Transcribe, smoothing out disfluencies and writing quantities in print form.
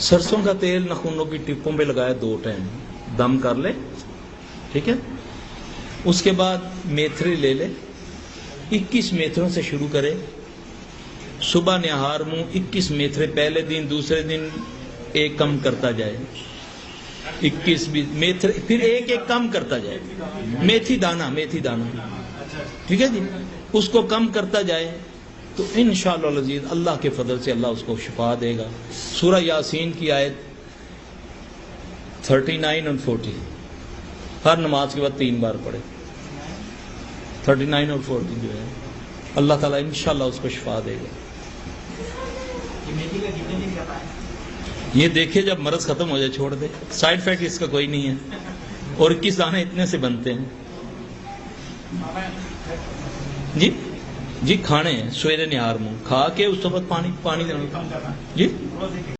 सरसों का तेल नाखूनों की टिप्पों पे लगाए 2 टाइम, दम कर ले, ठीक है। उसके बाद मेथरी ले ले, 21 मेथरों से शुरू करे। सुबह निहार मुंह 21 मेथरे पहले दिन, दूसरे दिन एक कम करता जाए, 21 भी मेथरे, फिर एक एक कम करता जाए। मेथी दाना ठीक है जी, उसको कम करता जाए तो इंशाअल्लाह अज़ीज़ अल्लाह के फजल से अल्लाह उसको शिफा देगा। सूरह यासीन की आयत 39 और 40 हर नमाज के बाद 3 बार पढ़े। 39 और 40 जो है अल्लाह ताला इंशाअल्लाह उसको शिफा देगा। ये देखिए जब मरज खत्म हो जाए छोड़ दे, साइड इफेक्ट इसका कोई नहीं है। और 21 दाने इतने से बनते हैं जी खाने हैं। सवेरे निहार मुंह खा के उस वक्त पानी देना जी।